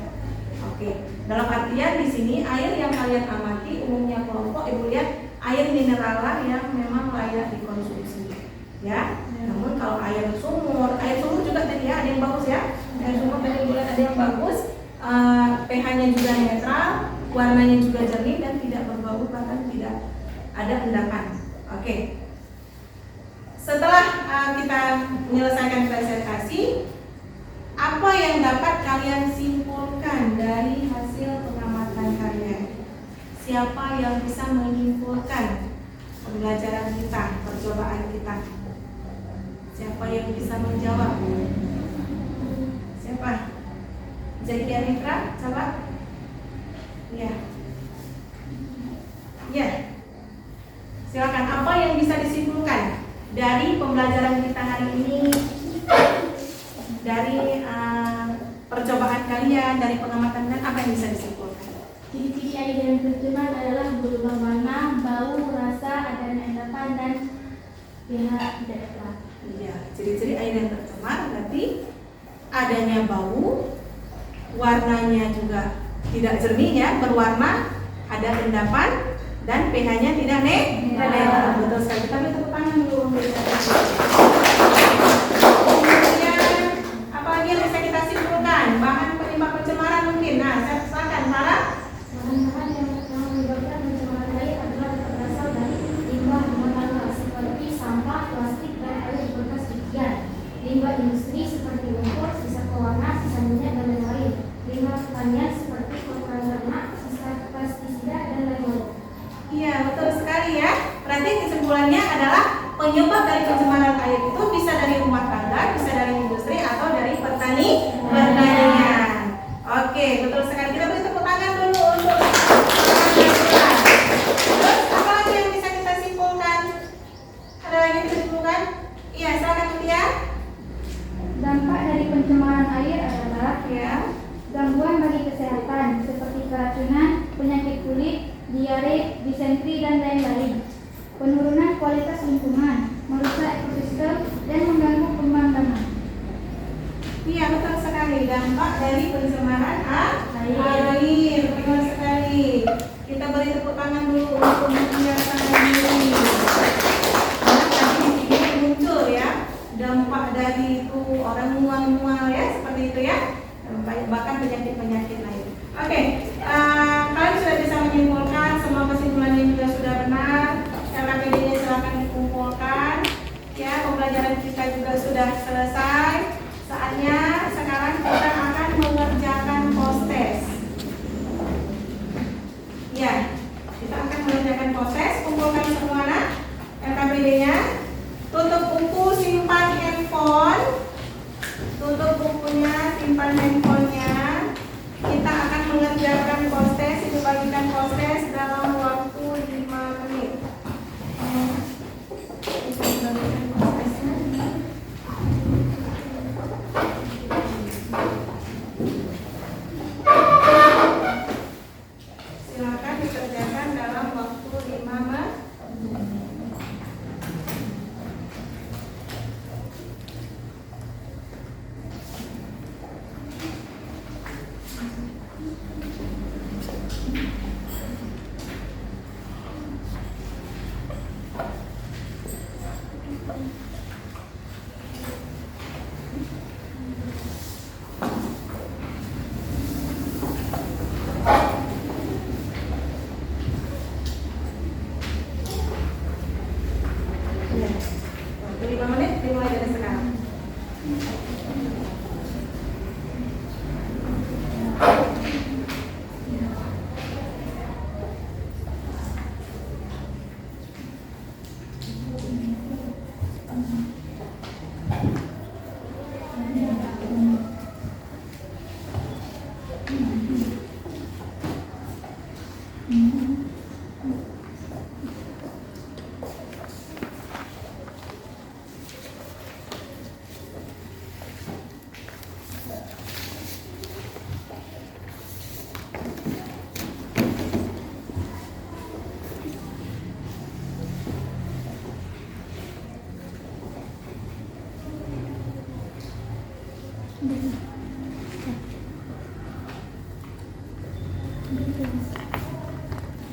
Oke, dalam artian di sini air yang kalian amati umumnya kelompok ibu lihat air mineral yang memang layak dikonsumsi. Ya, namun kalau air sumur juga tadi ya ada yang bagus ya. Air sumur tadi ibu lihat ada yang bagus, pH-nya juga netral, warnanya juga jernih dan tidak berbau, bahkan tidak ada endapan. Oke. Setelah kita menyelesaikan presentasi, apa yang dapat kalian simpulkan dari hasil pengamatan kalian? Siapa yang bisa menyimpulkan pembelajaran kita, percobaan kita? Siapa yang bisa menjawab? Siapa? Zakia Mitra, coba. Ya. Ya. Silakan, apa yang bisa disimpulkan dari pembelajaran kita hari ini, dari percobaan kalian, dari pengamatan dan apa yang bisa disimpulkan? Ciri-ciri air yang tercemar adalah berubah warna, bau, rasa, adanya endapan, dan pH tidak netral. Iya, ciri-ciri air yang tercemar berarti adanya bau, warnanya juga tidak jernih ya, berwarna, ada endapan, dan pH-nya tidak netral. Betul sekali. Kita beri tepuk tangan dulu untuk kemudian apa lagi yang bisa kita simpulkan? Bahan penyebab pencemaran mungkin. Nah, saya silakan Farah. Bahan-bahan yang menyebabkan pencemaran air adalah berasal dari limbah rumah tangga seperti sampah, plastik, dan air bekas cucian. Limbah industri seperti lumpur, sisa pewarna, sisa minyak, dan lain-lain. Limbah pertanian seperti kotoran ternak, sisa pestisida, dan lain-lain. Iya, betul sekali ya. Berarti kesimpulannya adalah penyebab dari pencemaran air itu bisa dari rumah tangga, bisa dari industri, atau dari pertanian. Oke, betul sekali. Kita beri tepuk tangan dulu untuk terus apa lagi yang bisa kita simpulkan? Ada lagi yang bisa disimpulkan? Iya, silakan Mutia. Dampak dari pencemaran air adalah Ya. gangguan bagi kesehatan seperti keracunan, penyakit kulit, diare, disentri, dan lain-lain. Penurunan kualitas lingkungan, merusak ekosistem, dan mengganggu pembangunan. Iya, betul sekali. Dampak dari pencemaran air. Betul sekali. Kita beri tepuk tangan dulu untuk Mutia Sandiri. Nah, tadi di sini muncul ya dampak dari itu orang mual-mual ya, seperti itu ya. Bahkan penyakit-penyakit lain. Oke, kalian sudah bisa menyimpulkan semua kesimpulannya juga sudah benar. LKPD-nya silakan dikumpulkan. Ya, pembelajaran kita juga sudah selesai. Saatnya sekarang kita akan mengerjakan post-test. Ya, kita akan mengerjakan post-test. Kumpulkan semua LKPD-nya. Tutup buku, simpan handphone. Tutup bukunya, simpan handphonenya. Kita akan mengerjakan post-test, itu bagikan post-test dalam waktu 5 menit. Silakan dikerjakan dalam waktu 5 menit. Waktu 5 menit dimulai dari sekarang.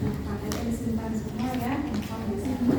Makanya disimpan semua ya, handphone di sini.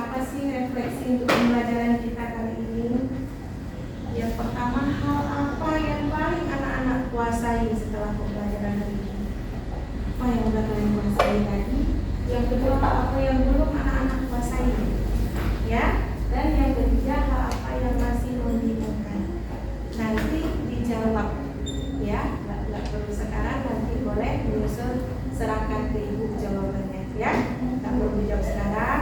apa sih refleksi untuk pembelajaran kita kali ini? Yang pertama, hal apa yang paling anak-anak kuasai setelah pembelajaran hari ini? Apa yang sudah kalian kuasai tadi? Yang kedua, apa yang belum anak-anak kuasai? Ya, dan yang ketiga, hal apa yang masih membingungkan? Nanti dijawab, ya, nggak perlu sekarang, nanti boleh menyusul serahkan ke ibu jawabannya, ya. Nggak perlu dijawab sekarang.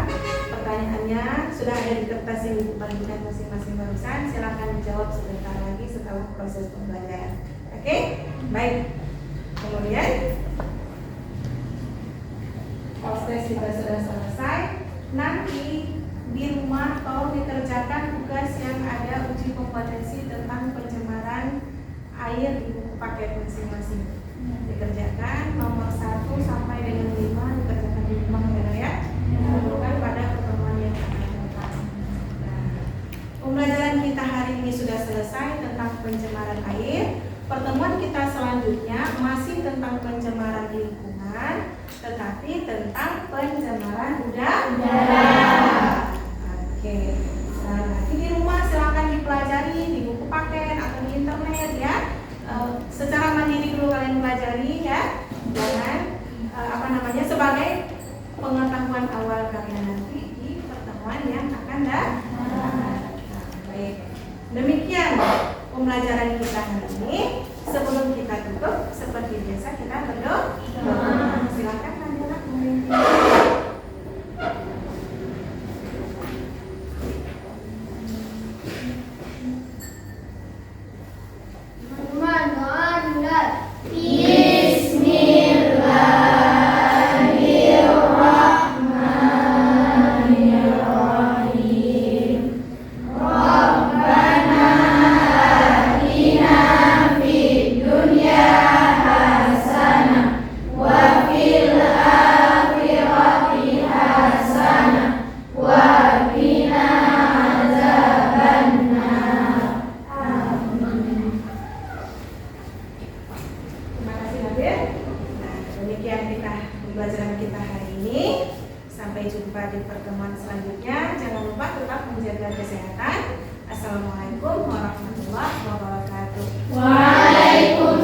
Pertanyaannya sudah ada di kertas yang ibu bagikan masing-masing barusan. Silakan dijawab sebentar lagi setelah proses pembelajaran. Oke, baik. Kemudian proses kita sudah selesai. Nanti di rumah tolong dikerjakan tugas yang ada uji kompetensi tentang pencemaran air di buku paket masing-masing. Dikerjakan nomor 1 sampai dengan 5 dikerjakan di rumah ya. Bukan pada pertemuan yang akan datang. Nah, pembelajaran kita hari ini sudah selesai tentang pencemaran air. Pertemuan kita selanjutnya masih tentang pencemaran lingkungan, tetapi tentang pencemaran udara. Oke. Nah, nanti di rumah silakan dipelajari di buku paket atau di internet ya. Secara mandiri dulu kalian pelajari ya. Jangan sebagai pengetahuan awal kalian nanti di pertemuan yang akan datang. Baik. Demikian pembelajaran kita hari ini. Sebelum kita tutup, seperti biasa kita berdoa. Silakan Nabila memimpin. Pembelajaran kita hari ini. Sampai jumpa di pertemuan selanjutnya. Jangan lupa tetap menjaga kesehatan. Assalamualaikum warahmatullahi wabarakatuh. Waalaikumsalam.